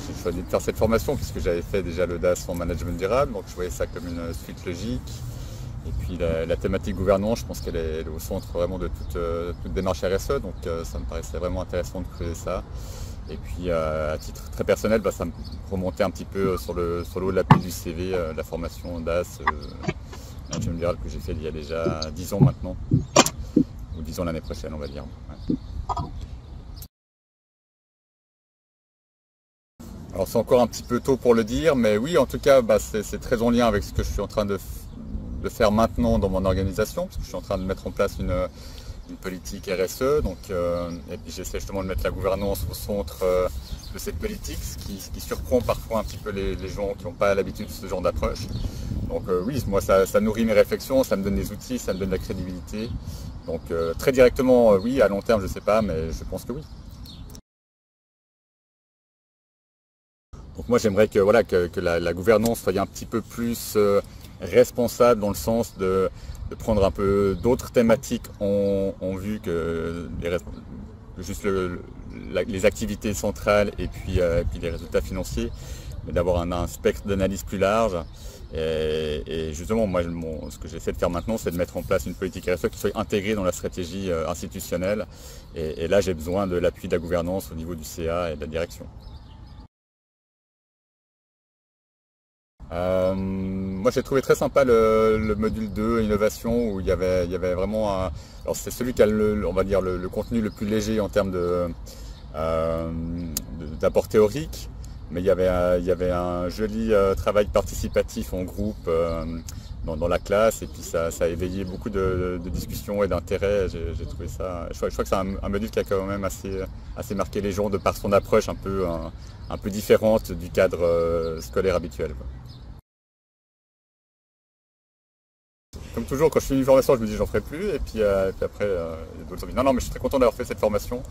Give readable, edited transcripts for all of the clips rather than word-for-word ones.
j'ai choisi de faire cette formation puisque j'avais fait déjà le DAS en management durable, donc je voyais ça comme une suite logique. Et puis la thématique gouvernance, je pense qu'elle est au centre vraiment de toute démarche RSE, donc ça me paraissait vraiment intéressant de creuser ça. Et puis à titre très personnel, ça me remontait un petit peu sur le haut de la pile du CV, la formation DAS management durable que j'ai fait il y a déjà 10 ans maintenant, ou 10 ans l'année prochaine on va dire. Ouais. Alors c'est encore un petit peu tôt pour le dire, mais oui, en tout cas, c'est très en lien avec ce que je suis en train de faire maintenant dans mon organisation, parce que je suis en train de mettre en place une politique RSE, et puis j'essaie justement de mettre la gouvernance au centre de cette politique, ce qui surprend parfois un petit peu les gens qui n'ont pas l'habitude de ce genre d'approche. Donc oui, moi ça nourrit mes réflexions, ça me donne des outils, ça me donne de la crédibilité. Donc très directement, oui, à long terme, je ne sais pas, mais je pense que oui. Donc moi j'aimerais que la gouvernance soit un petit peu plus responsable dans le sens de prendre un peu d'autres thématiques en vue que juste les activités centrales et puis les résultats financiers, mais d'avoir un spectre d'analyse plus large. Et justement, moi, ce que j'essaie de faire maintenant, c'est de mettre en place une politique RSE qui soit intégrée dans la stratégie institutionnelle. Et là, j'ai besoin de l'appui de la gouvernance au niveau du CA et de la direction. Moi j'ai trouvé très sympa le module 2 innovation où il y avait vraiment alors c'est celui qui a on va dire le contenu le plus léger en termes d'apport théorique, mais il y avait un joli travail participatif en groupe dans la classe, et puis ça a éveillé beaucoup de discussions et d'intérêt. J'ai trouvé ça, je crois que c'est un module qui a quand même assez marqué les gens de par son approche un peu différente du cadre scolaire habituel, quoi. Comme toujours, quand je finis une formation, je me dis j'en ferai plus, et puis après, il y a d'autres envies. Non, mais je suis très content d'avoir fait cette formation.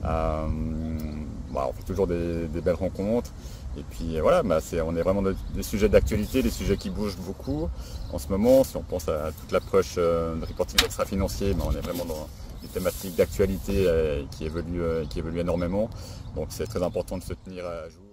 On fait toujours des belles rencontres, et puis voilà, on est vraiment des sujets d'actualité, des sujets qui bougent beaucoup en ce moment. Si on pense à toute l'approche de reporting extra-financier, on est vraiment dans des thématiques d'actualité qui évoluent énormément. Donc c'est très important de se tenir à jour.